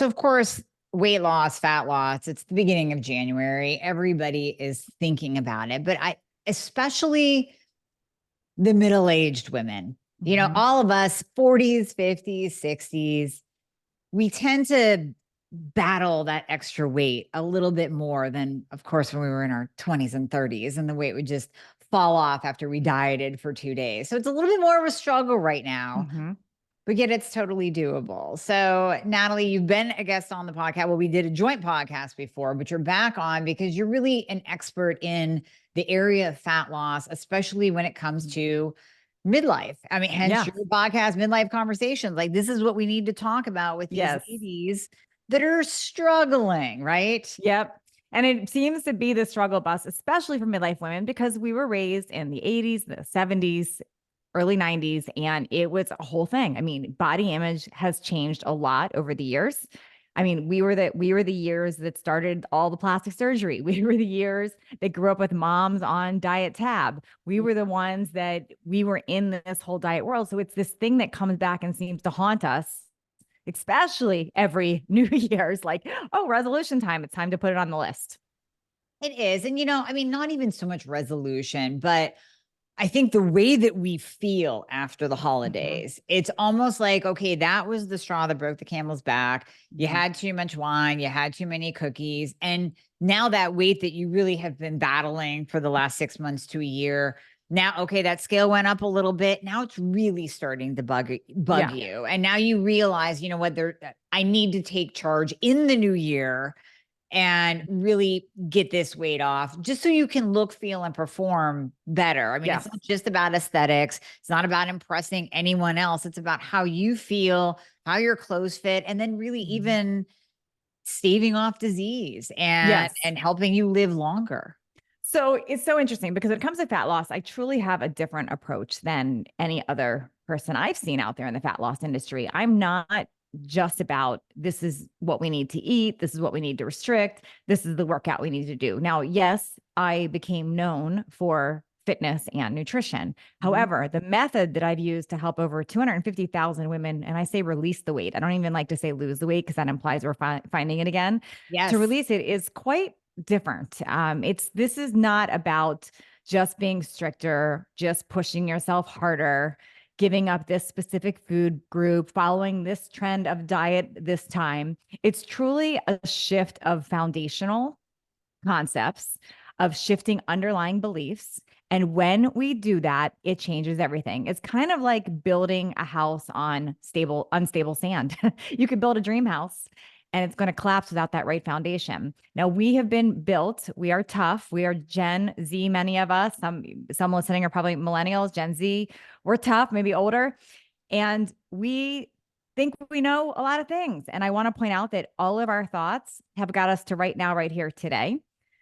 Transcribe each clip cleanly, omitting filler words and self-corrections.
So of course, weight loss, fat loss, it's the beginning of January. Everybody is thinking about it, but especially the middle-aged women, Mhm. all of us 40s, 50s, 60s, we tend to battle that extra weight a little bit more than, of course, when we were in our 20s and 30s, and the weight would just fall off after we dieted for 2 days. So it's a little bit more of a struggle right now, Mhm. but yet it's totally doable. So, Natalie, you've been a guest on the podcast. Well, we did a joint podcast before, but you're back on because you're really an expert in the area of fat loss, especially when it comes to midlife. I mean, hence Yeah. your podcast, Midlife Conversations. Like, this is what we need to talk about with these Yes. ladies that are struggling, right? Yep. And it seems to be the struggle bus, especially for midlife women, because we were raised in the 80s, the 70s, early 90s, and it was a whole thing. I mean, body image has changed a lot over the years. I mean, we were the years that started all the plastic surgery. We were the years that grew up with moms on diet tab. We were the ones that we were in this whole diet world. So it's this thing that comes back and seems to haunt us, especially every New Year's, like, oh, resolution time. It's time to put it on the list. It is. And, I mean, not even so much resolution, but I think the way that we feel after the Mhm. holidays, it's almost like, okay, that was the straw that broke the camel's back. You Mhm. had too much wine, you had too many cookies. And now that weight that you really have been battling for the last 6 months to a year, now, okay, that scale went up a little bit. Now it's really starting to bug Yeah. you. And now you realize, what, I need to take charge in the new year and really get this weight off just so you can look, feel, and perform better. I mean, it's Yes. not just about aesthetics. It's not about impressing anyone else. It's about how you feel, how your clothes fit, and then really Mhm. even staving off disease and Yes. and helping you live longer. So it's so interesting because when it comes to fat loss, I truly have a different approach than any other person I've seen out there in the fat loss industry. I'm not just about this is what we need to eat, this is what we need to restrict, this is the workout we need to do. Now, yes, I became known for fitness and nutrition. Mhm. However, the method that I've used to help over 250,000 women, and I say release the weight, I don't even like to say lose the weight because that implies we're finding it again. To Yes. release it is quite different. This is not about just being stricter, just pushing yourself harder, giving up this specific food group, following this trend of diet this time. It's truly a shift of foundational concepts, of shifting underlying beliefs. And when we do that, it changes everything. It's kind of like building a house on unstable sand. You could build a dream house and it's going to collapse without that right foundation. Now we have been built. We are tough. We are Gen Z, many of us. Some listening are probably millennials, Gen Z. We're tough, maybe older. And we think we know a lot of things. And I want to point out that all of our thoughts have got us to right now, right here today.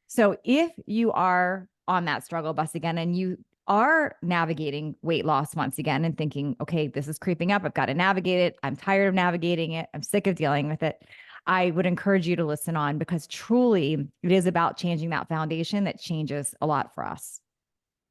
So if you are on that struggle bus again and you are navigating weight loss once again and thinking, okay, this is creeping up, I've got to navigate it. I'm tired of navigating it. I'm sick of dealing with it. I would encourage you to listen on because truly it is about changing that foundation that changes a lot for us.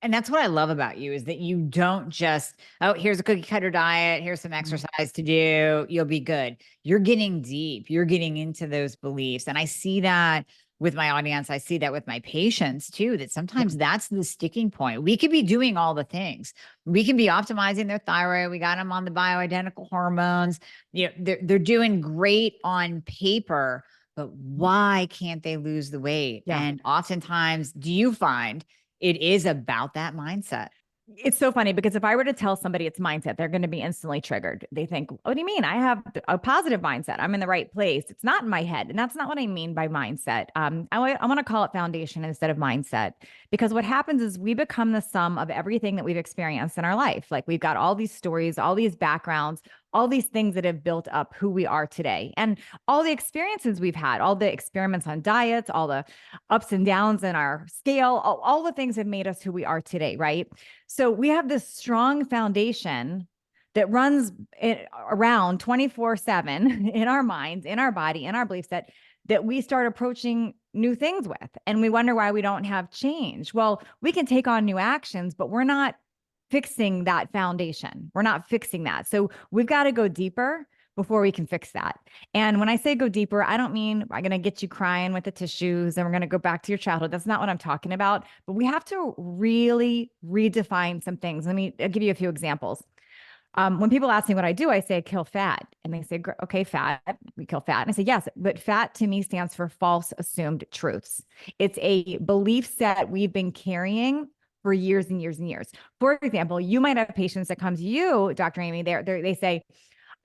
And that's what I love about you is that you don't just, oh, here's a cookie cutter diet, here's some Mhm. exercise to do, you'll be good. You're getting deep, you're getting into those beliefs. And I see that with my audience. I see that with my patients too, that Yeah. sometimes that's the sticking point. We could be doing all the things. We can be optimizing their thyroid. We got them on the bioidentical hormones. They're doing great on paper, but why can't they lose the weight? Yeah. And oftentimes, do you find it is about that mindset? It's so funny because if I were to tell somebody it's mindset, they're going to be instantly triggered. They think, what do you mean? I have a positive mindset. I'm in the right place. It's not in my head. And that's not what I mean by mindset. I want to call it foundation instead of mindset because what happens is we become the sum of everything that we've experienced in our life. Like we've got all these stories, all these backgrounds, all these things that have built up who we are today and all the experiences we've had, all the experiments on diets, all the ups and downs in our scale, all the things have made us who we are today, right? So we have this strong foundation that runs around 24/7 in our minds, in our body, in our belief set that we start approaching new things with. And we wonder why we don't have change. Well, we can take on new actions, but we're not fixing that foundation. We're not fixing that. So we've got to go deeper before we can fix that. And when I say go deeper, I don't mean I'm going to get you crying with the tissues and we're going to go back to your childhood. That's not what I'm talking about. But we have to really redefine some things. I'll give you a few examples. When people ask me what I do, I say I kill fat. And they say, okay, fat, we kill fat. And I say, yes, but fat to me stands for false assumed truths. It's a belief set we've been carrying for years and years and years. For example, you might have patients that come to you, Dr. Amy, they say,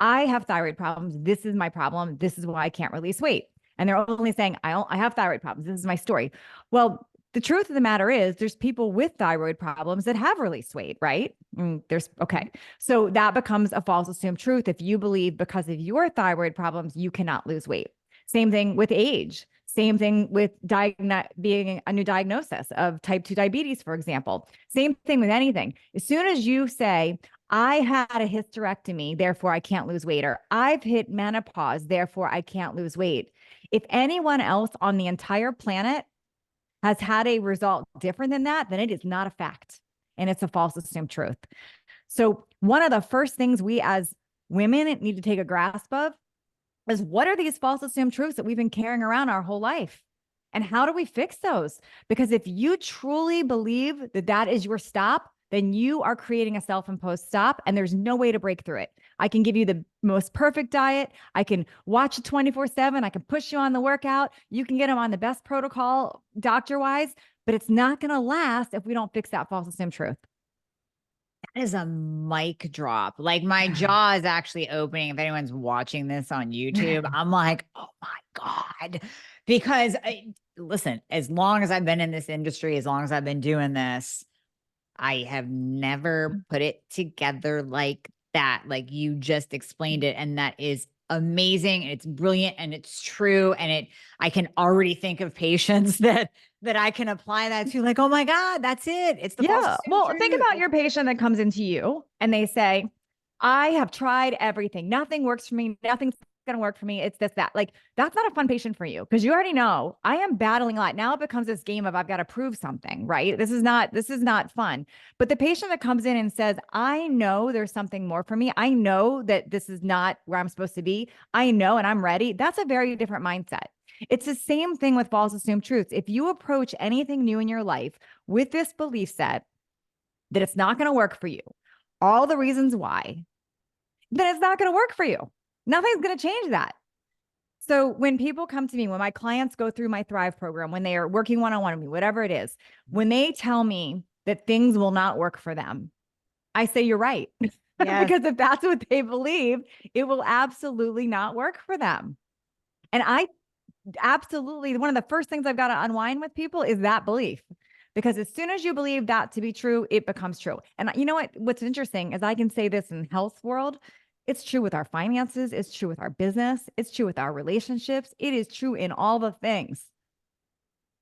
I have thyroid problems. This is my problem. This is why I can't release weight. And they're only saying, I have thyroid problems. This is my story. Well, the truth of the matter is there's people with thyroid problems that have released weight, right? Okay. So that becomes a false assumed truth. If you believe because of your thyroid problems, you cannot lose weight. Same thing with age. Same thing with being a new diagnosis of type 2 diabetes, for example. Same thing with anything. As soon as you say, I had a hysterectomy, therefore I can't lose weight, or I've hit menopause, therefore I can't lose weight. If anyone else on the entire planet has had a result different than that, then it is not a fact. And it's a false assumed truth. So one of the first things we as women need to take a grasp of is what are these false assumed truths that we've been carrying around our whole life? And how do we fix those? Because if you truly believe that that is your stop, then you are creating a self-imposed stop and there's no way to break through it. I can give you the most perfect diet. I can watch it 24/7. I can push you on the workout. You can get them on the best protocol doctor-wise, but it's not going to last if we don't fix that false assumed truth. That is a mic drop. Like my jaw is actually opening. If anyone's watching this on YouTube, I'm like, oh my God. Because listen, as long as I've been in this industry, as long as I've been doing this, I have never put it together like that. Like you just explained it. And that is amazing. And it's brilliant and it's true. And I can already think of patients that I can apply that to, like, oh my God, that's it. It's the false Yeah. assumed Well, think truth. about your patient that comes into you and they say, I have tried everything. Nothing works for me. Nothing's going to work for me. It's this, that. Like, that's not a fun patient for you because you already know I am battling a lot. Now it becomes this game of I've got to prove something, right? This is not fun. But the patient that comes in and says, I know there's something more for me. I know that this is not where I'm supposed to be. I know, and I'm ready. That's a very different mindset. It's the same thing with false assumed truths. If you approach anything new in your life with this belief set that it's not going to work for you, all the reasons why, then it's not going to work for you. Nothing's going to change that. So when people come to me, when my clients go through my Thrive program, when they are working one-on-one with me, whatever it is, when they tell me that things will not work for them, I say, you're right. Yes. Because if that's what they believe, it will absolutely not work for them. And I absolutely, one of the first things I've got to unwind with people is that belief. Because as soon as you believe that to be true, it becomes true. And you know what? What's interesting is I can say this in health world. It's true with our finances. It's true with our business. It's true with our relationships. It is true in all the things.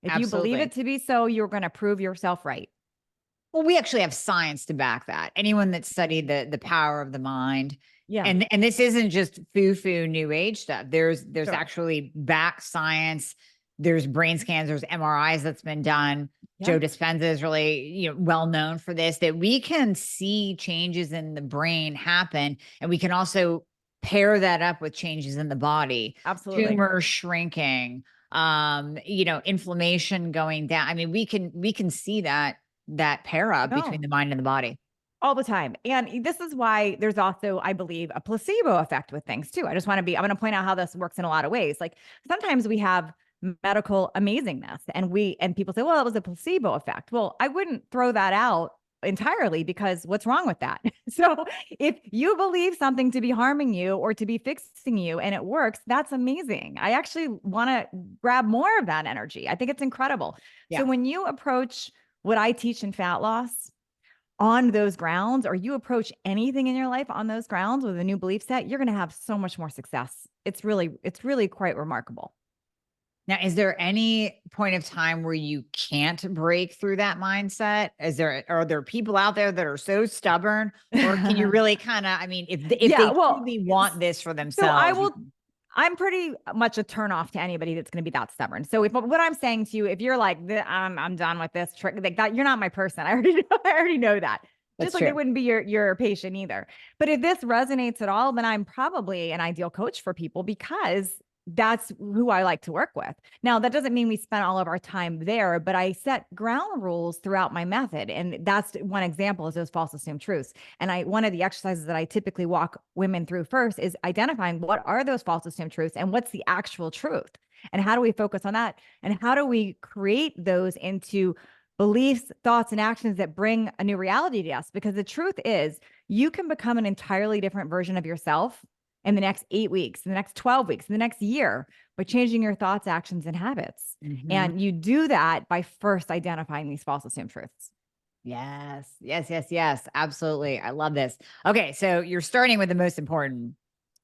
If you believe Absolutely. it to be so, you're going to prove yourself right. Well, we actually have science to back that. Anyone that studied the power of the mind, Yeah. and this isn't just foo-foo new age stuff. There's Sure. actually back science. There's brain scans, there's MRIs that's been done. Yeah. Joe Dispenza is really, well known for this, that we can see changes in the brain happen. And we can also pair that up with changes in the body, Absolutely. tumor shrinking, inflammation going down. I mean, we can see that pair up between the mind and the body. All the time. And this is why there's also, I believe, a placebo effect with things too. I'm going to point out how this works in a lot of ways. Like sometimes we have medical amazingness and people say, well, it was a placebo effect. Well, I wouldn't throw that out entirely because what's wrong with that? So if you believe something to be harming you or to be fixing you and it works, that's amazing. I actually want to grab more of that energy. I think it's incredible. Yeah. So when you approach what I teach in fat loss on those grounds, or you approach anything in your life on those grounds with a new belief set, you're going to have so much more success. It's really quite remarkable. Now, is there any point of time where you can't break through that mindset? Are there people out there that are so stubborn, or can you really kind of, I mean, if they truly want this for themselves? I'm pretty much a turnoff to anybody that's going to be that stubborn. So if what I'm saying to you, if you're like, I'm done with this trick like that, you're not my person. I already know that. just That's like they true. wouldn't be your patient either. But if this resonates at all, then I'm probably an ideal coach for people because that's who I like to work with. Now, that doesn't mean we spend all of our time there, but I set ground rules throughout my method. And that's one example is those false assumed truths. And one of the exercises that I typically walk women through first is identifying what are those false assumed truths and what's the actual truth. And how do we focus on that? And how do we create those into beliefs, thoughts, and actions that bring a new reality to us? Because the truth is, you can become an entirely different version of yourself in the next 8 weeks, in the next 12 weeks, in the next year by changing your thoughts, actions, and habits. Mhm. And you do that by first identifying these false assumed truths. Yes, yes, yes, yes. Absolutely. I love this. Okay, so you're starting with the most important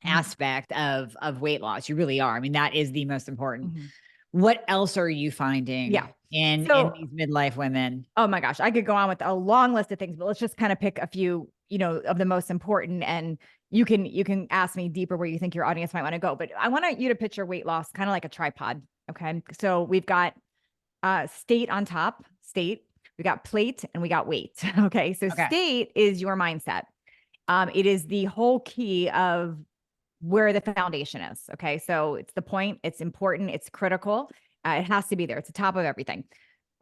Mhm. aspect of weight loss. You really are. I mean, that is the most important. Mhm. What else are you Yeah. finding in So, these midlife women? oh my gosh, I could go on with a long list of things, but let's just kind of pick a few, of the most important. And you can ask me deeper where you think your audience might want to go. But I want you to picture weight loss kind of like a tripod. Okay. So we've got state on top, state, we got plate, and we got weight. Okay. So Okay. state is your mindset. It is the whole key of where the foundation is. Okay. So it's the point, it's important, it's critical. It has to be there. It's the top of everything,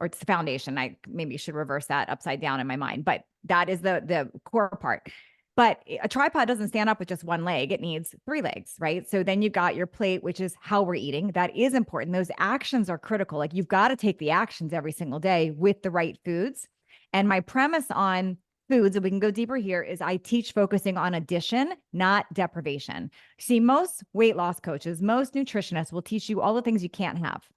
or it's the foundation. I maybe should reverse that upside down in my mind, but that is the core part. But a tripod doesn't stand up with just one leg. It needs three legs, right? So then you've got your plate, which is how we're eating. That is important. Those actions are critical. Like you've got to take the actions every single day with the right foods. And my premise on foods, and we can go deeper here, is I teach focusing on addition, not deprivation. See, most weight loss coaches, most nutritionists will teach you all the things you can't have.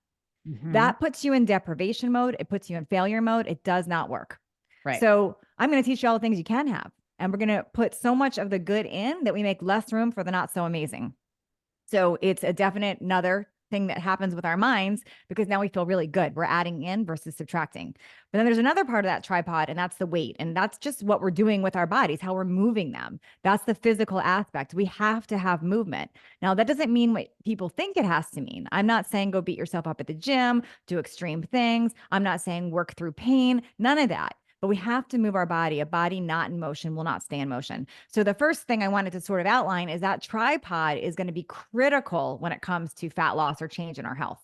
Mhm. That puts you in deprivation mode. It puts you in failure mode. It does not work. Right. So I'm going to teach you all the things you can have. And we're going to put so much of the good in that we make less room for the not so amazing. So it's a definite another thing that happens with our minds because now we feel really good. We're adding in versus subtracting. But then there's another part of that tripod, and that's the weight. And that's just what we're doing with our bodies, how we're moving them. That's the physical aspect. We have to have movement. Now, that doesn't mean what people think it has to mean. I'm not saying go beat yourself up at the gym, do extreme things. I'm not saying work through pain, none of that. But we have to move our body. A body not in motion will not stay in motion. So the first thing I wanted to sort of outline is that tripod is going to be critical when it comes to fat loss or change in our health.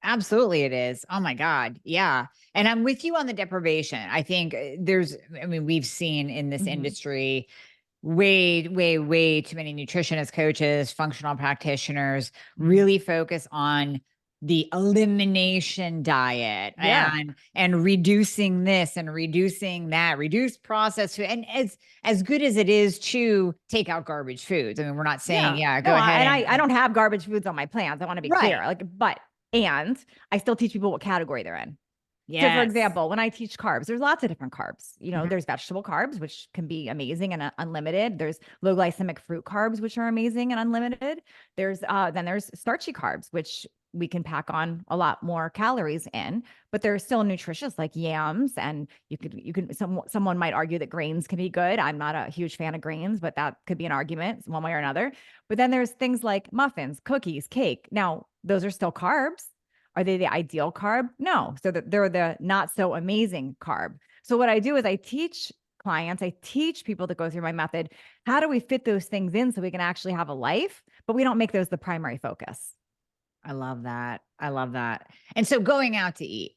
Absolutely, it is. Oh my God. Yeah. And I'm with you on the deprivation. I think I mean, we've seen in this Mhm. industry way, way, way too many nutritionist coaches, functional practitioners Mhm. really focus on the elimination diet Yeah. and reducing this and reducing that, reduce processed food. And as good as it is to take out garbage foods. I mean, we're not saying, Yeah. yeah, No, go ahead I don't have garbage foods on my plans. I want to be clear. right. And I still teach people what category they're in. So, for Yes. example, when I teach carbs, there's lots of different carbs. Mhm. There's vegetable carbs, which can be amazing and unlimited. There's low glycemic fruit carbs, which are amazing and unlimited. There's starchy carbs, which we can pack on a lot more calories in, but they're still nutritious, like yams. And someone might argue that grains can be good. I'm not a huge fan of grains, but that could be an argument one way or another. But then there's things like muffins, cookies, cake. Now, those are still carbs. Are they the ideal carb? No. So that they're the not so amazing carb. So what I do is I teach clients, I teach people that go through my method, how do we fit those things in so we can actually have a life, but we don't make those the primary focus. I love that. I love that. And so going out to eat,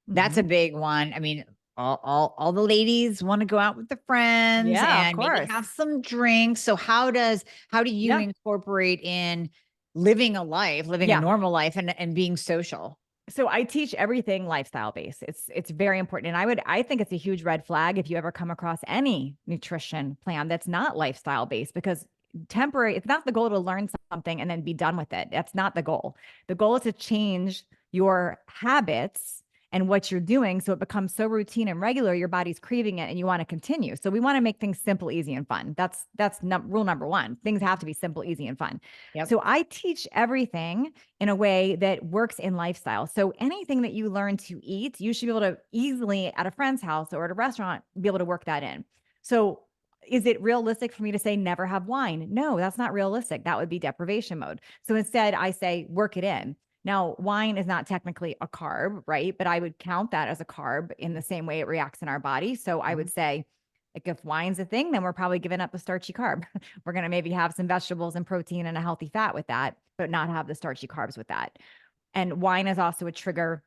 that's a Mhm. big one. I mean, all the ladies want to go out with the friends Yeah, of and maybe course. have some drinks. So how do you Yeah. incorporate in living a life, living a Yeah. normal life and being social? So I teach everything lifestyle based. It's very important. And I think it's a huge red flag if you ever come across any nutrition plan that's not lifestyle based because temporary, it's not the goal to learn something and then be done with it. That's not the goal. The goal is to change your habits and what you're doing so it becomes so routine and regular your body's craving it and you want to continue. So we want to make things simple, easy and fun. That's rule number 1. Things have to be simple, easy and fun. Yep. So I teach everything in a way that works in lifestyle. So anything that you learn to eat, you should be able to easily at a friend's house or at a restaurant be able to work that in. So is it realistic for me to say never have wine? No, that's not realistic. That would be deprivation mode. So instead, I say work it in. Now, wine is not technically a carb, right? But I would count that as a carb in the same way it reacts in our body. So I Mhm. would say Like if wine's a thing, then we're probably giving up the starchy carb. We're going to maybe have some vegetables and protein and a healthy fat with that, but not have the starchy carbs with that. And wine is also a trigger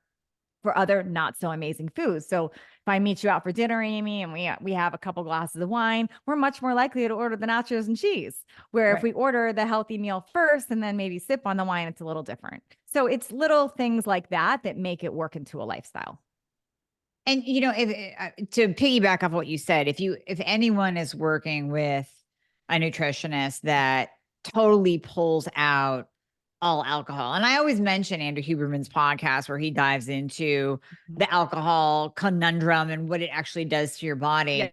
for other not so amazing foods. So if I meet you out for dinner, Amy, and we have a couple glasses of wine, we're much more likely to order the nachos and cheese. Where if Right. we order the healthy meal first and then maybe sip on the wine, it's a little different. So it's little things like that that make it work into a lifestyle. And if to piggyback off what you said, if anyone is working with a nutritionist that totally pulls out all alcohol, and I always mention Andrew Huberman's podcast where he dives into Mhm. the alcohol conundrum and what it actually does to your Yeah. body.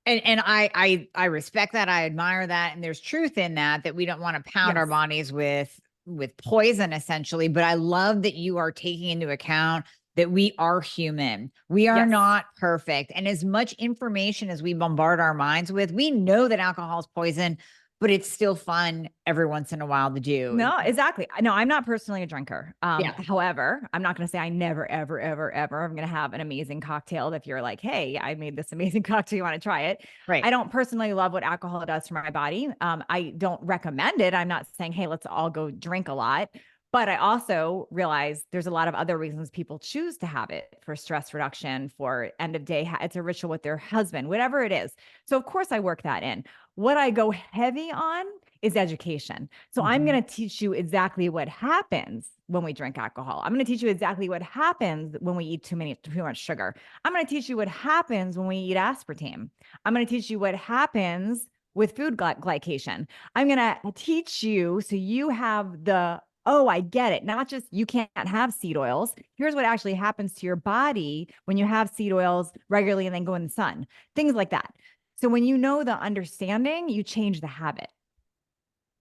And I respect that. I admire that. And there's truth in that we don't want to pound our Yes. bodies with poison essentially. But I love that you are taking into account that we are human. We are Yes. not perfect. And as much information as we bombard our minds with, we know that alcohol is poison, but it's still fun every once in a while to do. No, exactly. No, I'm not personally a drinker. Yeah. However, I'm not going to say I never, ever, ever, ever I'm going to have an amazing cocktail. If you're like, hey, I made this amazing cocktail, you want to try it? Right. I don't personally love what alcohol does for my body. I don't recommend it. I'm not saying, hey, let's all go drink a lot. But I also realize there's a lot of other reasons people choose to have it for stress reduction, for end of day. It's a ritual with their husband, whatever it is. So, of course, I work that in. What I go heavy on is education. So I'm Mhm. going to teach you exactly what happens when we drink alcohol. I'm going to teach you exactly what happens when we eat too much sugar. I'm going to teach you what happens when we eat aspartame. I'm going to teach you what happens with food glycation. I'm going to teach you so you have the oh, I get it. Not just you can't have seed oils. Here's what actually happens to your body when you have seed oils regularly and then go in the sun. Things like that. So when you know the understanding, you change the habit.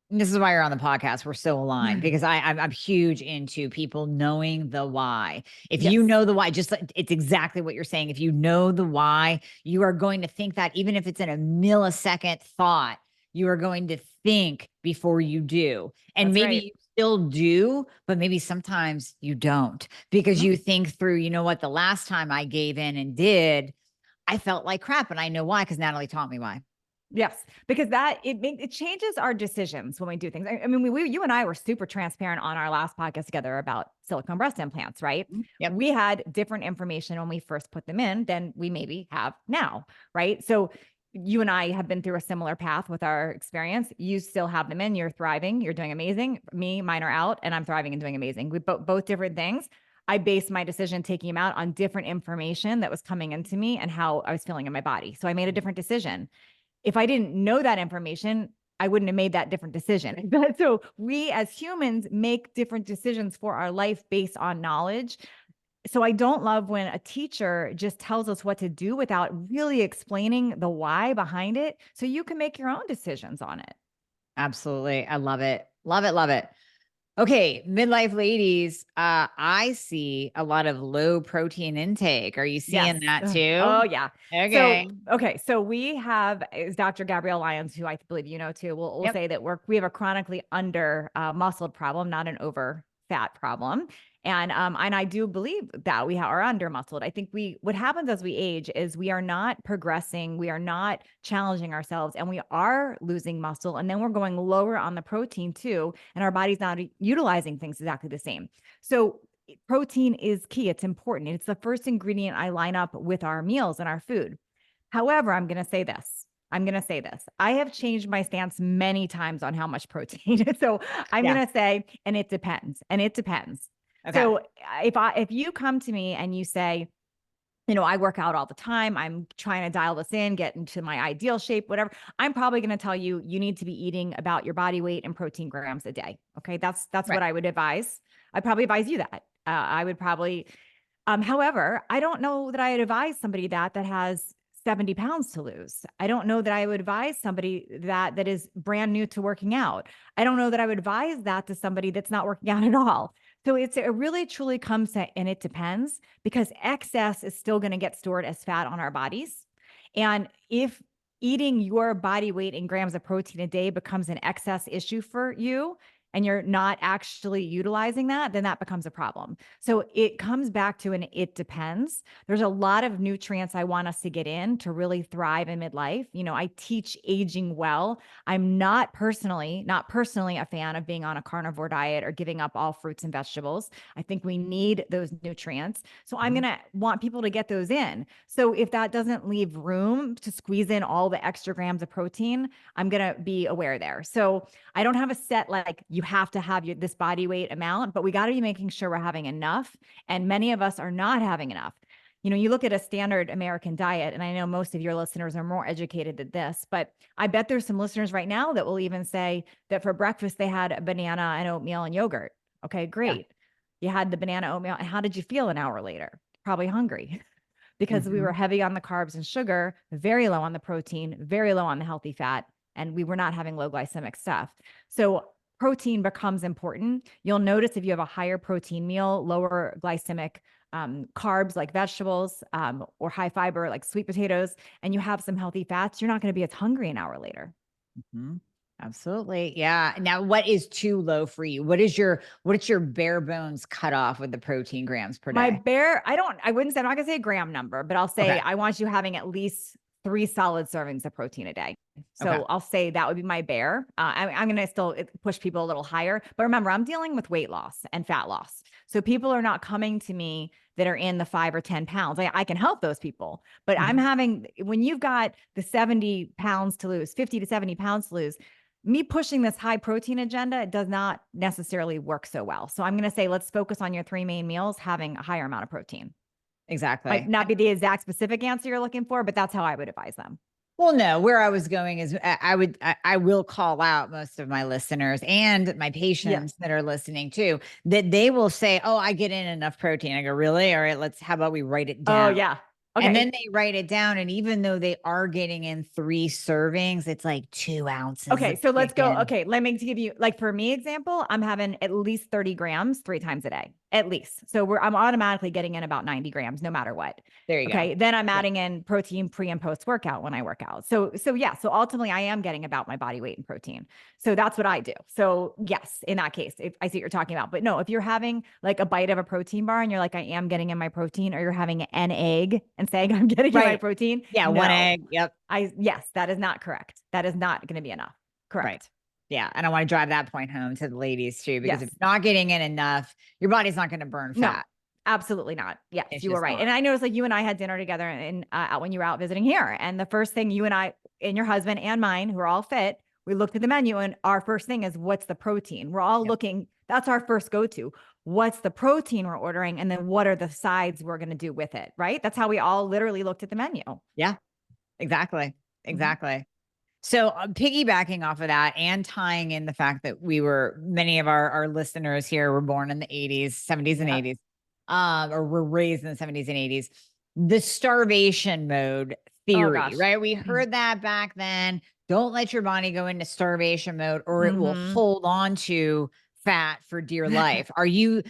And this is why you're on the podcast. We're so aligned because I'm huge into people knowing the why. If you Yes. know the why, just like it's exactly what you're saying. If you know the why, you are going to think that even if it's in a millisecond thought, you are going to think before you do. And That's maybe right. you still do, but maybe sometimes you don't because Mhm. you think through, you know what, the last time I gave in and did, I felt like crap. And I know why because Natalie taught me why. Yes, because it changes our decisions when we do things. I mean, you and I were super transparent on our last podcast together about silicone breast implants, right? Yep. We had different information when we first put them in than we maybe have now, right? So you and I have been through a similar path with our experience. You still have them in, you're thriving, you're doing amazing. Me, mine are out, and I'm thriving and doing amazing. We both different things. I based my decision taking them out on different information that was coming into me and how I was feeling in my body. So I made a different decision. If I didn't know that information, I wouldn't have made that different decision. So we as humans make different decisions for our life based on knowledge. So I don't love when a teacher just tells us what to do without really explaining the why behind it so you can make your own decisions on it. Absolutely. I love it. Love it. Love it. Okay, midlife ladies, I see a lot of low protein intake. Are you Yes. seeing that Ugh. too? Oh, yeah. Okay. So, okay. So we have is Dr. Gabrielle Lyons, who I believe you know too. We'll Yep. say that we have a chronically under muscled problem, not an over fat problem. And I do believe that we are under muscled. I think what happens as we age is we are not progressing, we are not challenging ourselves, and we are losing muscle, and then we're going lower on the protein too, and our body's not utilizing things exactly the same. So protein is key. It's important. It's the first ingredient I line up with our meals and our food. However, I'm going to say this. I'm going to say this. I have changed my stance many times on how much protein. So I'm Yeah. going to say, and it depends. And it depends. Okay. So if you come to me and you say, I work out all the time. I'm trying to dial this in, get into my ideal shape, whatever. I'm probably going to tell you you need to be eating about your body weight and protein grams a day. Okay, that's Right. what I would advise. I'd probably advise you that. I would probably. However, I don't know that I'd advise somebody that has 70 pounds to lose. I don't know that I would advise somebody that is brand new to working out. I don't know that I would advise that to somebody that's not working out at all. So it really truly comes to, and it depends because excess is still going to get stored as fat on our bodies. And if eating your body weight in grams of protein a day becomes an excess issue for you, and you're not actually utilizing that, then that becomes a problem. So it comes back to an it depends. There's a lot of nutrients I want us to get in to really thrive in midlife. I teach aging well. I'm not personally a fan of being on a carnivore diet or giving up all fruits and vegetables. I think we need those nutrients. So I'm Mhm. going to want people to get those in. So if that doesn't leave room to squeeze in all the extra grams of protein, I'm going to be aware there. So I don't have a set, like you have to have this body weight amount, but we got to be making sure we're having enough. And many of us are not having enough. You look at a standard American diet, and I know most of your listeners are more educated than this, but I bet there's some listeners right now that will even say that for breakfast, they had a banana and oatmeal and yogurt. Okay, Yeah. great. You had the banana oatmeal. And how did you feel an hour later? Probably hungry because we were Mhm. heavy on the carbs and sugar, very low on the protein, very low on the healthy fat, and we were not having low glycemic stuff. So protein becomes important. You'll notice if you have a higher protein meal, lower glycemic carbs like vegetables or high fiber like sweet potatoes, and you have some healthy fats, you're not going to be as hungry an hour later. Mhm. Absolutely. Yeah. Now, what is too low for you? What's your bare bones cutoff with the protein grams per day? I wouldn't say, I'm not going to say a gram number, but I'll say Okay. I want you having at least 3 solid servings of protein a day. Okay. So I'll say that would be my bare. I'm going to still push people a little higher, but remember, I'm dealing with weight loss and fat loss. So people are not coming to me that are in the 5 or 10 pounds. I can help those people, but Mhm. when you've got the 70 pounds to lose, 50 to 70 pounds to lose, me pushing this high protein agenda does not necessarily work so well. So I'm going to say, let's focus on your 3 main meals, having a higher amount of protein. Might Exactly. not be the exact specific answer you're looking for, but that's how I would advise them. Well, no, where I was going is I will call out most of my listeners and my Yeah. patients that are listening too, that they will say, "Oh, I get in enough protein." I go, "Really? All right, how about we write it Oh, down?" yeah. And Okay. then they write it down. And even though they are getting in 3 servings, it's like 2 ounces Okay, of so let's go. chicken. Okay, let me give you, like, for me example, I'm having at least 30 grams 3 times a day, at least. So I'm automatically getting in about 90 grams no matter what. There you go. Okay, then I'm Yeah. adding in protein pre and post workout when I work out. So yeah, so ultimately I am getting about my body weight in protein. So that's what I do. So yes, in that case, if I see what you're talking about. But no, if you're having like a bite of a protein bar and you're like, I am getting in my protein, or you're having an egg and saying I'm getting in my Right. protein, Yeah. One no. egg. Yep. Yes, that is not correct. That is not going to be enough. Right. Correct. Yeah. And I want to drive that point home to the ladies too, because if Yes. you're not getting in enough, your body's not going to burn No, fat. absolutely not. Yes, It's you were just right. not. And I noticed, like, you and I had dinner together and out when you were out visiting here. And the first thing you and I and your husband and mine, who are all fit, we looked at the menu, and our first thing is, what's the protein? We're all Yep. looking, that's our first go-to. What's the protein we're ordering? And then what are the sides we're going to do with it? Right. That's how we all literally looked at the menu. Yeah. Exactly. Mhm. Exactly. So, piggybacking off of that and tying in the fact that many of our listeners here were born in the 80s, 70s, and Yeah. 80s, or were raised in the 70s and 80s, the starvation mode Oh theory, gosh. right? We heard that back then. Don't let your body go into starvation mode or it will Hmm. hold on to fat for dear life. Are you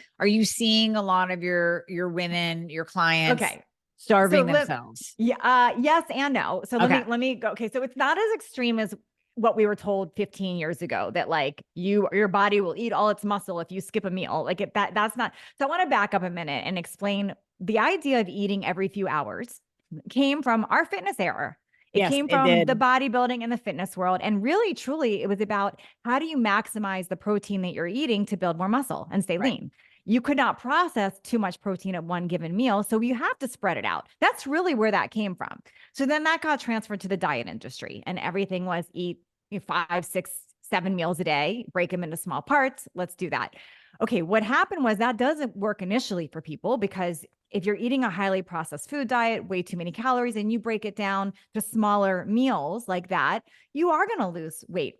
seeing a lot of your women, your clients Okay. So starving themselves? yeah, yes and no. So Okay. let me go. Okay, so it's not as extreme as what we were told 15 years ago, that like your body will eat all its muscle if you skip a meal. Like that's not. So I want to back up a minute and explain the idea of eating every few hours came from our fitness era. It Yes, came it from the did. bodybuilding and the fitness world. And really, truly, it was about how do you maximize the protein that you're eating to build more muscle and stay Right. lean. You could not process too much protein at one given meal. So you have to spread it out. That's really where that came from. So then that got transferred to the diet industry, and everything was eat 5, 6, 7 meals a day, break them into small parts. Let's do that. Okay, what happened was that doesn't work initially for people, because if you're eating a highly processed food diet, way too many calories, and you break it down to smaller meals like that, you are going to lose weight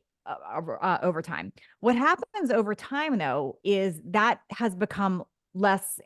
over time. What happens over time, though, is that has become less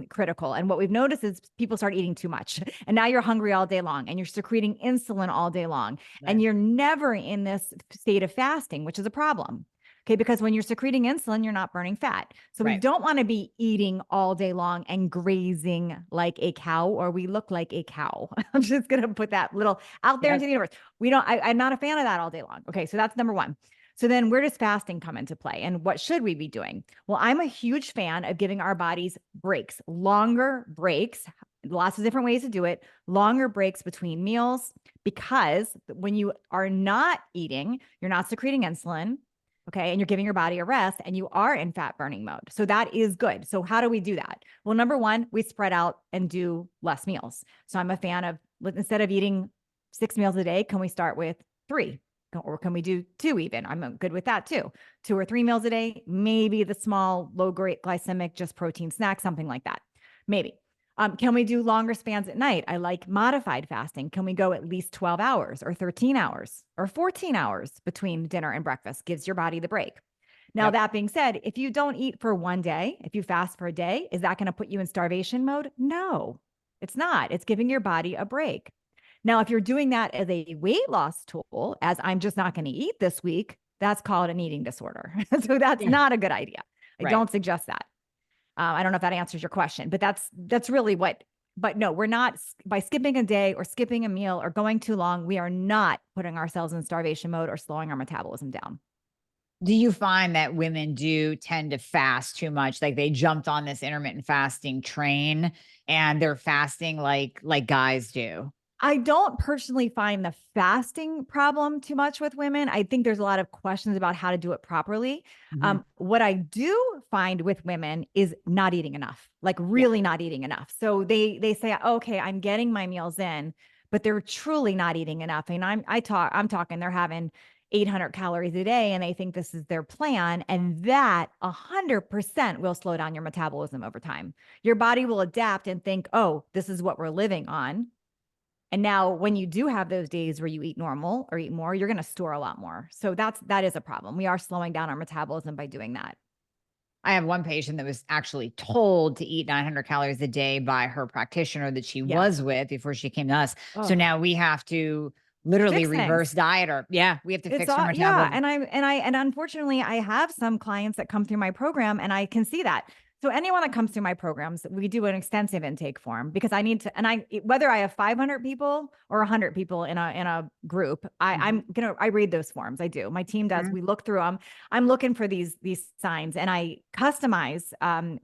critical. And what we've noticed is people start eating too much. And now you're hungry all day long, and you're secreting insulin all day long. And Right. you're never in this state of fasting, which is a problem. Okay, because when you're secreting insulin, you're not burning fat. So we Right. don't want to be eating all day long and grazing like a cow, or we look like a cow. I'm just going to put that little out there Yep. into the universe. I'm not a fan of that all day long. Okay, so that's number one. So then where does fasting come into play and what should we be doing? Well, I'm a huge fan of giving our bodies breaks, longer breaks, lots of different ways to do it, longer breaks between meals, because when you are not eating, you're not secreting insulin. Okay. And you're giving your body a rest and you are in fat burning mode. So that is good. So how do we do that? Well, number one, we spread out and do less meals. So I'm a fan of, instead of eating 6 meals a day, can we start with 3? Or can we do 2 even? I'm good with that too. 2 or 3 meals a day, maybe the small, low grade glycemic, just protein snack, something like that. Maybe. Can we do longer spans at night? I like modified fasting. Can we go at least 12 hours or 13 hours or 14 hours between dinner and breakfast? Gives your body the break. Now, Yep. that being said, if you don't eat for one day, if you fast for a day, is that going to put you in starvation mode? No, it's not. It's giving your body a break. Now, if you're doing that as a weight loss tool, as I'm just not going to eat this week, that's called an eating disorder. So that's Yeah. not a good idea. I Right. don't suggest that. I don't know if that answers your question, but that's really what. But no, we're not, by skipping a day or skipping a meal or going too long, we are not putting ourselves in starvation mode or slowing our metabolism down. Do you find that women do tend to fast too much? Like they jumped on this intermittent fasting train and they're fasting like guys do? I don't personally find the fasting problem too much with women. I think there's a lot of questions about how to do it properly. Mhm. What I do find with women is not eating enough, like Yeah. really not eating enough. So they say, okay, I'm getting my meals in, but they're truly not eating enough. And I'm talking, they're having 800 calories a day and they think this is their plan. And that 100% will slow down your metabolism over time. Your body will adapt and think, oh, this is what we're living on. And now when you do have those days where you eat normal or eat more, you're going to store a lot more. So that is a problem. We are slowing down our metabolism by doing that. I have one patient that was actually told to eat 900 calories a day by her practitioner that she Yeah. was with before she came to us. So Oh, now we have to literally fix reverse things. diet or yeah, we have to It's fix her all, yeah. metabolism. And unfortunately, I have some clients that come through my program and I can see that. So anyone that comes through my programs, we do an extensive intake form because I need to, and whether I have 500 people or 100 people in a group, Mhm. I read those forms. I do. My team does. Mhm. We look through them. I'm looking for these signs and I customize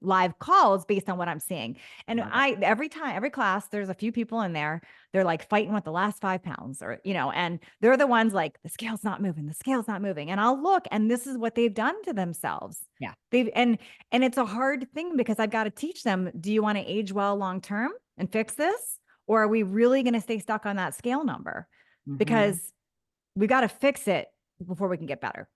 live calls based on what I'm seeing. And Love it. every time, every class, there's a few people in there, they're like fighting with the last 5 pounds or, and they're the ones like the scale's not moving, the scale's not moving. And I'll look and this is what they've done to themselves. Yeah. They've, and it's a hard thing because I've got to teach them, do you want to age well long term and fix this? Or are we really going to stay stuck on that scale number? Mhm. Because we got to fix it before we can get better.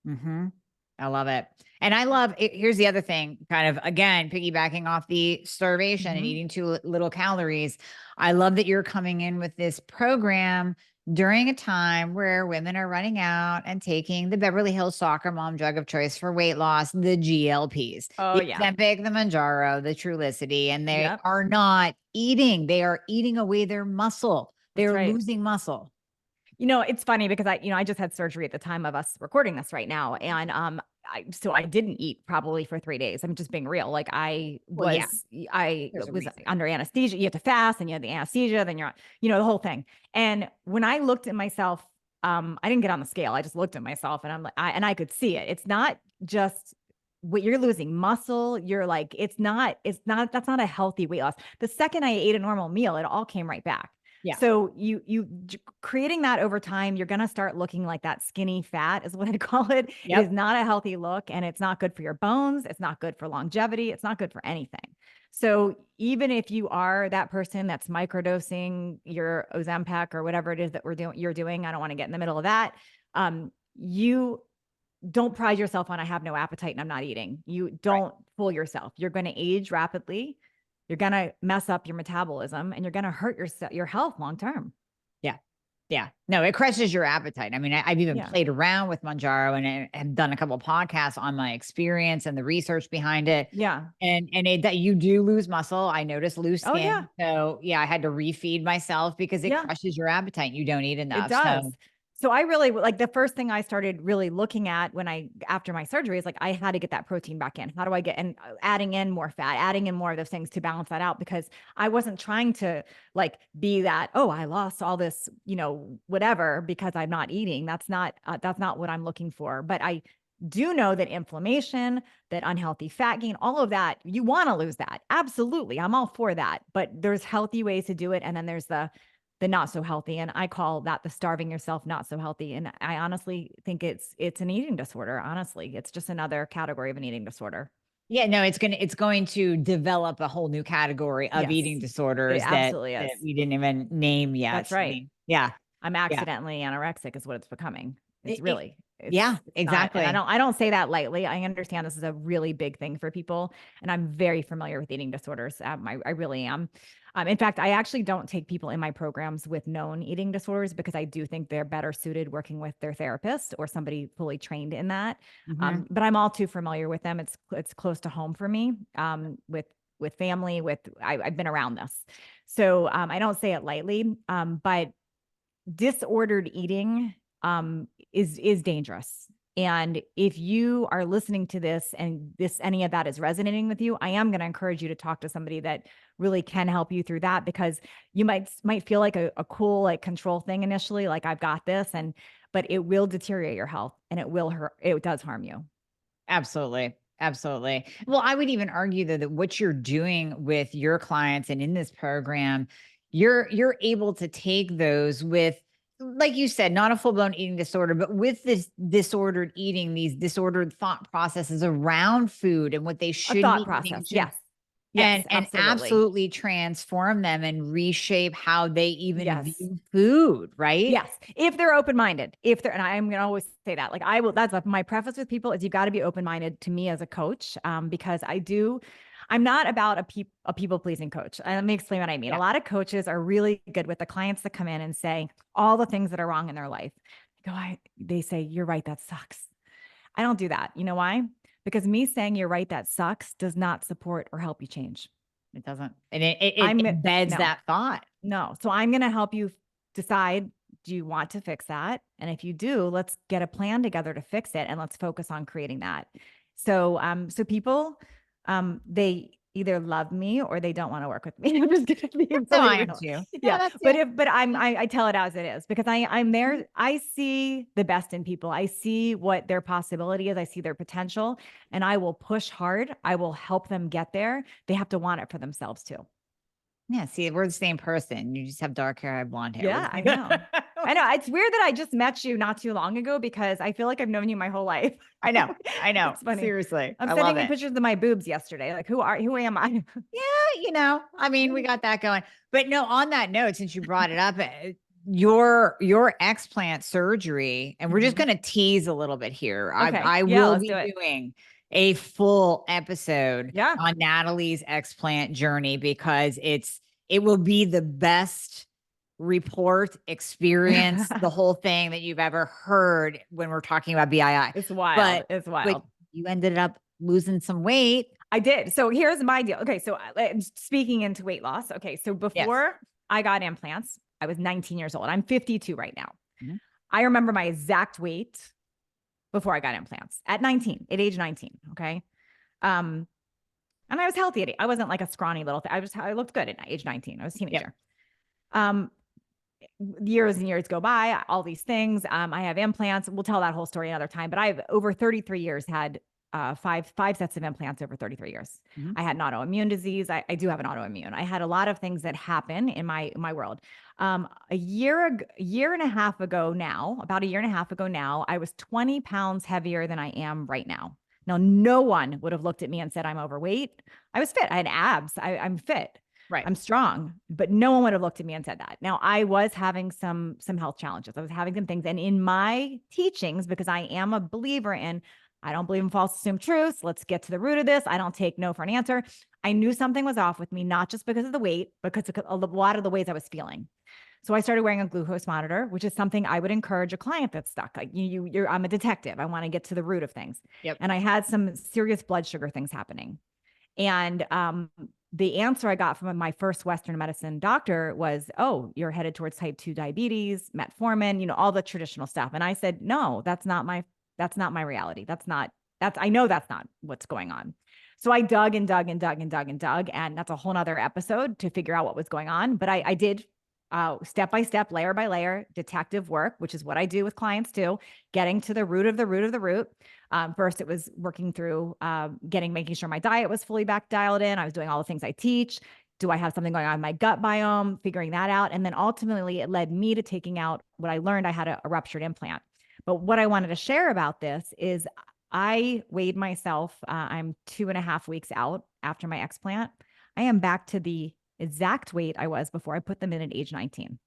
Mhm. I love it. And I love it. Here's the other thing, kind of again, piggybacking off the starvation and Mhm. eating too little calories. I love that you're coming in with this program during a time where women are running out and taking the Beverly Hills Soccer Mom drug of choice for weight loss, the GLPs, Oh, the yeah. Ozempic, the Manjaro, the Trulicity, and they Yep. are not eating. They are eating away their muscle. That's They're right. losing muscle. It's funny because I just had surgery at the time of us recording this right now. And so I didn't eat probably for 3 days. I'm just being real. Like Well, yeah, I there's a was reason. under anesthesia. You have to fast and you have the anesthesia, then you're, the whole thing. And when I looked at myself, I didn't get on the scale. I just looked at myself and I'm like, and I could see it. It's not just what you're losing muscle. You're like, that's not a healthy weight loss. The second I ate a normal meal, it all came right back. Yeah. So creating that over time, you're going to start looking like that skinny fat is what I call it. It is Yep. not a healthy look and it's not good for your bones. It's not good for longevity. It's not good for anything. So even if you are that person that's microdosing your Ozempic or whatever it is that you're doing, I don't want to get in the middle of that. You don't pride yourself on I have no appetite and I'm not eating. You Right. don't fool yourself. You're going to age rapidly. You're going to mess up your metabolism and you're going to hurt your health long term. Yeah. Yeah. No, it crushes your appetite. I mean, I've even Yeah. played around with Manjaro and I have done a couple of podcasts on my experience and the research behind it. Yeah. And that you do lose muscle. I noticed loose Oh, yeah. skin. So yeah, I had to refeed myself because it Yeah. crushes your appetite. You don't eat It enough. does. So So I really like the first thing I started really looking at after my surgery is like, I had to get that protein back in. How do I get, and adding in more fat, adding in more of those things to balance that out, because I wasn't trying to like be that, oh, I lost all this, whatever, because I'm not eating. That's not what I'm looking for. But I do know that inflammation, that unhealthy fat gain, all of that, you want to lose that. Absolutely. I'm all for that. But there's healthy ways to do it. And then there's the not so healthy. And I call that the starving yourself not so healthy. And I honestly think it's an eating disorder. Honestly, it's just another category of an eating disorder. Yeah, no, it's going to develop a whole new category of eating Yes, it disorders that absolutely is. we didn't even name That's yet. I right. mean, yeah, I'm yeah. accidentally anorexic is what it's becoming. It's It, it, really, yeah, it's not, and exactly. I don't say that lightly. I understand this is a really big thing for people, and I'm very familiar with eating disorders. I really am. In fact, I actually don't take people in my programs with known eating disorders because I do think they're better suited working with their therapist or somebody fully trained in that. Mhm. But I'm all too familiar with them. It's close to home for me. With family, I've been around this, so I don't say it lightly. But disordered eating is dangerous. And if you are listening to this and any of that is resonating with you, I am going to encourage you to talk to somebody that really can help you through that, because you might feel like a cool like control thing initially, like I've got this, but it will deteriorate your health, and it does harm you. Absolutely. Absolutely. Well, I would even argue that what you're doing with your clients and in this program, you're able to take those with, like you said, not a full-blown eating disorder, but with this disordered eating, these disordered thought processes around food and what they A should thought be eating process. and should, Yes. Yes, and absolutely. absolutely transform them and reshape how they even Yes. view food, right? Yes, if they're open-minded, and I'm going to always say that, like I will, that's my preface with people is you got to be open-minded to me as a coach, because I'm not about a people pleasing coach. And let me explain what I mean. A Yeah. lot of coaches are really good with the clients that come in and say all the things that are wrong in their life. They say, you're right, that sucks. I don't do that. You know why? Because me saying you're right, that sucks does not support or help you change. It doesn't, and it I'm embeds no, that thought. no. So I'm going to help you decide, do you want to fix that? And if you do, let's get a plan together to fix it, and let's focus on creating that. So people, they either love me or they don't want to work with me. I'm just going to be That's how fully I am real. too. Yeah, Yeah. that's But yeah. I tell it as it is, because I'm Mhm. there. I see the best in people. I see what their possibility is. I see their potential, and I will push hard. I will help them get there. They have to want it for themselves too. Yeah, see, we're the same person. You just have dark hair, I have blonde hair. We're Yeah, the I same. know. I know. It's weird that I just met you not too long ago, because I feel like I've known you my whole life. I know. I know. It's funny. Seriously. I'm I love sending you it. pictures of my boobs yesterday. Like, who am I? Yeah, I mean, we got that going. But no, on that note, since you brought it up, your explant surgery, and we're just Mhm. going to tease a little bit here. Okay. I Yeah, will let's be do it. doing a full episode Yeah. on Natalie's explant journey because it will be the best report experience, the whole thing that you've ever heard when we're talking about BII. It's wild. But It's but wild. you ended up losing some weight. I did. So here's my deal. Okay. So speaking into weight loss. Okay. So Yes. before I got implants, I was 19 years old. I'm 52 right now. Mhm. I remember my exact weight before I got implants at age 19. Okay. Um, And I was healthy I wasn't like a scrawny little thing. I looked good at age 19. I was a Yep. teenager. Um, Years and years go by, all these things. I have implants. We'll tell that whole story another time. But I've over 33 years had five sets of implants over 33 years. Mhm. I had an autoimmune disease. I do have an autoimmune. I had a lot of things that happen in my world. Year and a half ago now, about a year and a half ago now, I was 20 pounds heavier than I am right now. Now, no one would have looked at me and said I'm overweight. I was fit. I had abs. I'm fit. Right. I'm strong, but no one would have looked at me and said that. Now, I was having some health challenges. I was having some things, and in my teachings, because I am a believer in, I don't believe in false assumed truths. Let's get to the root of this. I don't take no for an answer. I knew something was off with me, not just because of the weight, because of a lot of the ways I was feeling. So I started wearing a glucose monitor, which is something I would encourage a client that's stuck. Like I'm a detective. I want to get to the root of things. Yep. And I had some serious blood sugar things happening. And the answer I got from my first Western medicine doctor was, oh, you're headed towards type 2 diabetes, metformin, all the traditional stuff. And I said, no, that's not my reality. I know that's not what's going on. So I dug and dug and dug and dug and dug. And that's a whole nother episode to figure out what was going on. But I did step by step, layer by layer, detective work, which is what I do with clients too, getting to the root of the root of the root. First, it was working through making sure my diet was fully back dialed in. I was doing all the things I teach. Do I have something going on in my gut biome? Figuring that out. And then ultimately, it led me to taking out what I learned. I had a ruptured implant. But what I wanted to share about this is I weighed myself. I'm 2.5 weeks out after my explant. I am back to the exact weight I was before I put them in at age 19.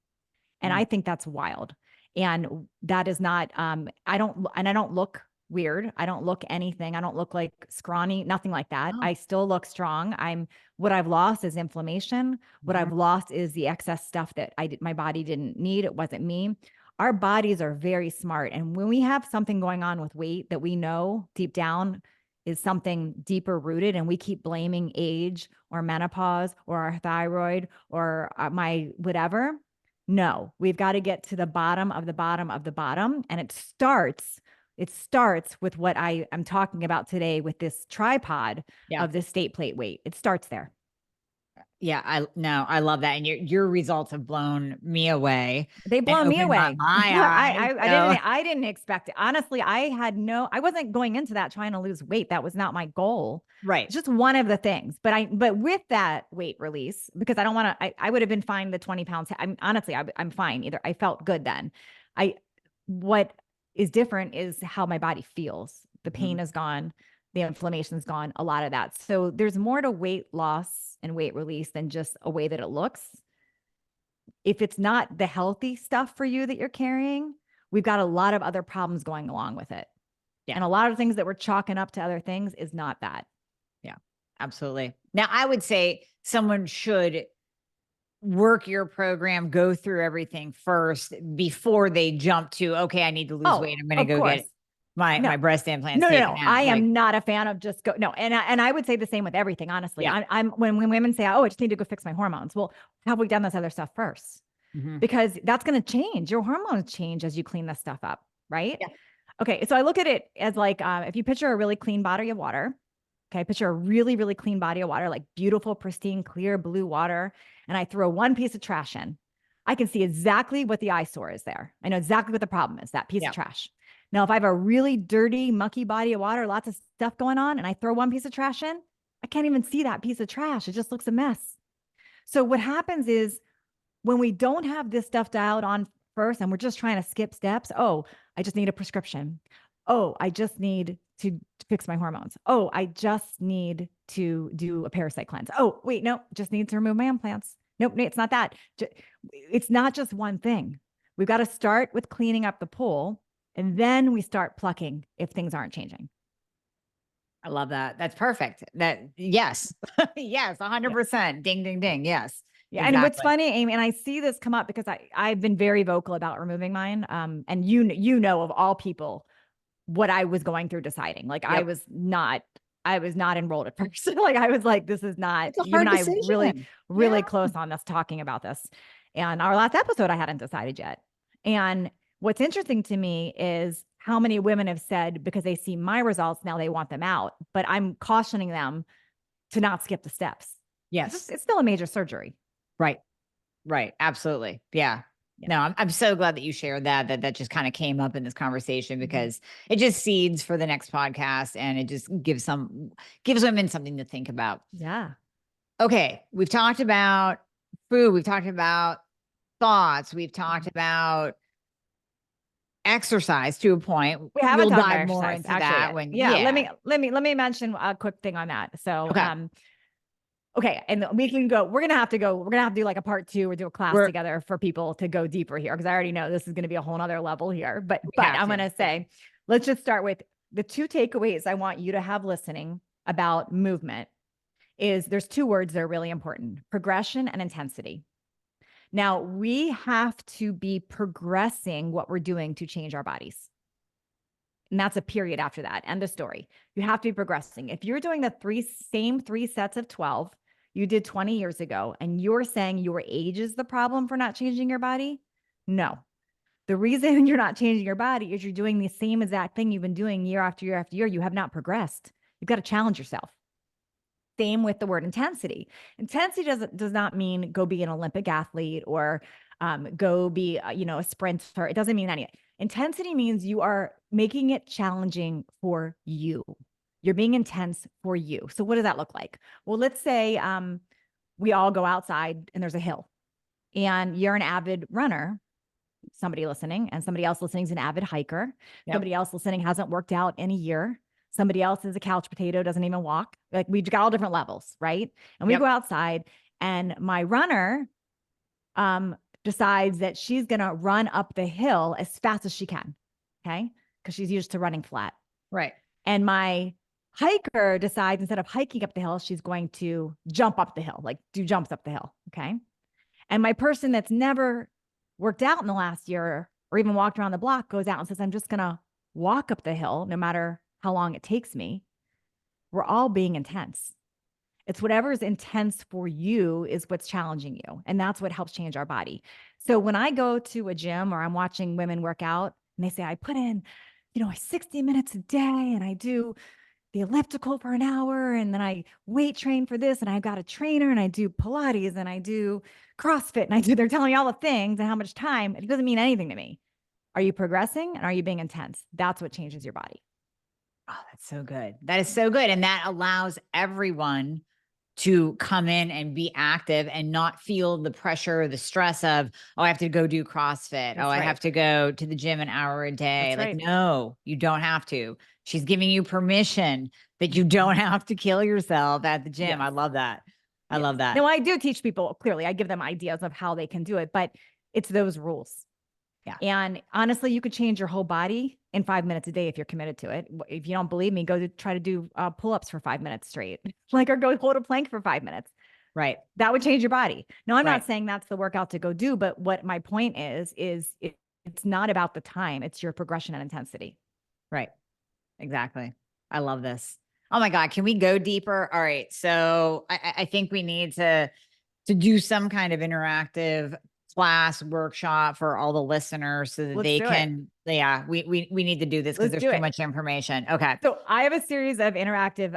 And I think that's wild. And that is not, I don't look weird. I don't look anything. I don't look like scrawny, nothing like that. Oh. I still look strong. What I've lost is inflammation. What I've lost is the excess stuff that my body didn't need. It wasn't me. Our bodies are very smart. And when we have something going on with weight that we know deep down is something deeper rooted, and we keep blaming age or menopause or our thyroid or my whatever, no, we've got to get to the bottom of the bottom of the bottom. And it starts with what I am talking about today with this tripod of the state plate weight. It starts there. Yeah, I love that. And your results have blown me away. They blow me away. My eyes. I didn't expect it. Honestly, I wasn't going into that trying to lose weight. That was not my goal. Right. It's just one of the things. But with that weight release, because I don't want to, I would have been fine the 20 pounds. I'm fine. Either I felt good then. What is different is how my body feels. The pain is gone. The inflammation is gone, a lot of that. So there's more to weight loss and weight release than just a way that it looks. If it's not the healthy stuff for you that you're carrying, we've got a lot of other problems going along with it. Yeah. And a lot of things that we're chalking up to other things is not that. Yeah, absolutely. Now, I would say someone should work your program, go through everything first before they jump to, okay, I need to lose weight. I'm going to go get my breast implants taken out. I am not a fan of just go. No. And I would say the same with everything, honestly. Yeah. When women say, oh, I just need to go fix my hormones. Well, have we done this other stuff first? Because that's going to change. Your hormones change as you clean this stuff up. Right. Yeah. Okay. So I look at it as like, if you picture a really clean body of water, okay, picture a really, really clean body of water, like beautiful, pristine, clear blue water. And I throw one piece of trash in. I can see exactly what the eyesore is there. I know exactly what the problem is, that piece of trash. Now, if I have a really dirty, mucky body of water, lots of stuff going on, and I throw one piece of trash in, I can't even see that piece of trash. It just looks a mess. So what happens is when we don't have this stuff dialed on first and we're just trying to skip steps, oh, I just need a prescription. Oh, I just need to fix my hormones. Oh, I just need to do a parasite cleanse. Oh, wait, no, just need to remove my implants. Nope, it's not that. It's not just one thing. We've got to start with cleaning up the pool, and then we start plucking if things aren't changing. I love that. That's perfect. Yes, 100%. Ding, ding, ding. Yes. Yeah. Exactly. And what's funny, Amy, and I see this come up because I've been very vocal about removing mine. And you know, of all people, what I was going through deciding. Like I was not enrolled at first. Like I was like, this is not, it's a hard decision. Really close on this, talking about this. And our last episode, I hadn't decided yet. And what's interesting to me is how many women have said, because they see my results, now they want them out, but I'm cautioning them to not skip the steps. Yes. It's still a major surgery. Right. Right. Absolutely. Yeah. No, I'm so glad that you shared that just kind of came up in this conversation, because it just seeds for the next podcast, and it just gives women something to think about. Yeah. Okay. We've talked about food. We've talked about thoughts. We've talked about exercise to a point. We haven't dive more into that when let me mention a quick thing on that. So okay. And we're going to have to do like a part 2 or do a class together for people to go deeper here, because I already know this is going to be a whole nother level here, but I'm going to say, let's just start with the 2 takeaways I want you to have listening about movement. There's 2 words that are really important: progression and intensity. Now, we have to be progressing what we're doing to change our bodies. And that's a period after that. End of story. You have to be progressing. If you're doing the same 3 sets of 12, you did 20 years ago, and you're saying your age is the problem for not changing your body? No. The reason you're not changing your body is you're doing the same exact thing you've been doing year after year after year. You have not progressed. You've got to challenge yourself. Same with the word intensity. Intensity does not mean go be an Olympic athlete or go be a sprinter. It doesn't mean any. Intensity means you are making it challenging for you. You're being intense for you. So what does that look like? Well, let's say we all go outside and there's a hill, and you're an avid runner. Somebody listening, and somebody else listening is an avid hiker. Yep. Somebody else listening hasn't worked out in a year. Somebody else is a couch potato, doesn't even walk. Like, we've got all different levels, right? And we Yep. go outside, and my runner decides that she's going to run up the hill as fast as she can. Okay. Because she's used to running flat. Right. And my hiker decides instead of hiking up the hill, she's going to jump up the hill, like do jumps up the hill. Okay. And my person that's never worked out in the last year or even walked around the block goes out and says, I'm just going to walk up the hill no matter how long it takes me. We're all being intense. It's whatever is intense for you is what's challenging you. And that's what helps change our body. So when I go to a gym or I'm watching women work out and they say, I put in, 60 minutes a day and I do the elliptical for an hour and then I weight train for this and I've got a trainer and I do Pilates and I do CrossFit and they're telling me all the things and how much time. It doesn't mean anything to me. Are you progressing and are you being intense? That's what changes your body. Oh, that's so good. That is so good. And that allows everyone to come in and be active and not feel the pressure or the stress of, oh, I have to go do CrossFit. That's I right. have to go to the gym an hour a day. That's Like, right. no, you don't have to. She's giving you permission that you don't have to kill yourself at the gym. Yes. I love that. I love that. No, I do teach people clearly. I give them ideas of how they can do it, but it's those rules. Yeah. And honestly, you could change your whole body in 5 minutes a day if you're committed to it. If you don't believe me, go to try to do pull-ups for 5 minutes straight, or go hold a plank for 5 minutes. Right. That would change your body. No, I'm Right. not saying that's the workout to go do, but what my point is it's not about the time. It's your progression and intensity. Right. Exactly. I love this. Oh my God. Can we go deeper? All right. So I think we need to do some kind of interactive class workshop for all the listeners so that Let's they do it. can, yeah, we need to do this because Let's there's do too it. much information. Okay. So I have a series of interactive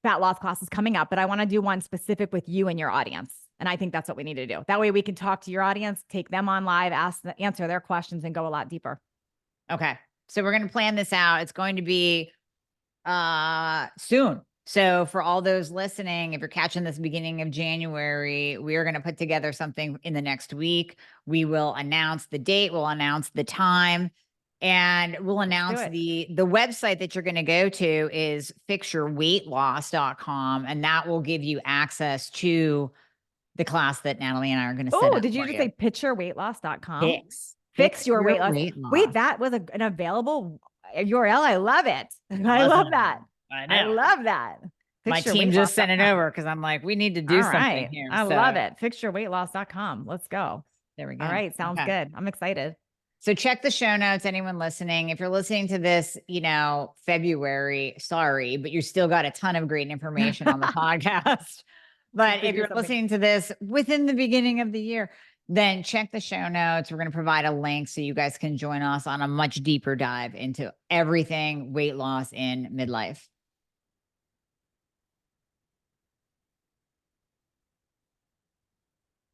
fat loss classes coming up, but I want to do one specific with you and your audience. And I think that's what we need to do. That way we can talk to your audience, take them on live, answer their questions and go a lot deeper. Okay. So we're going to plan this out. It's going to be soon. So for all those listening, if you're catching this beginning of January, we are going to put together something in the next week. We will announce the date, we'll announce the time, and we'll announce the website that you're going to go to is fixyourweightloss.com, and that will give you access to the class that Natalie and I are going to set up. Oh, did you just say pictureweightloss.com? Fix your weight loss. weight loss. Wait, that was an available URL. I love it. I love that. I love that. My team just sent it over because I'm like, we need to do something here. I love it. Fixyourweightloss.com. Let's go. There we go. All right. Sounds good. I'm excited. So check the show notes, anyone listening. If you're listening to this, February, sorry, but you still got a ton of great information on the podcast. But if you're listening to this within the beginning of the year, then check the show notes. We're going to provide a link so you guys can join us on a much deeper dive into everything weight loss in midlife.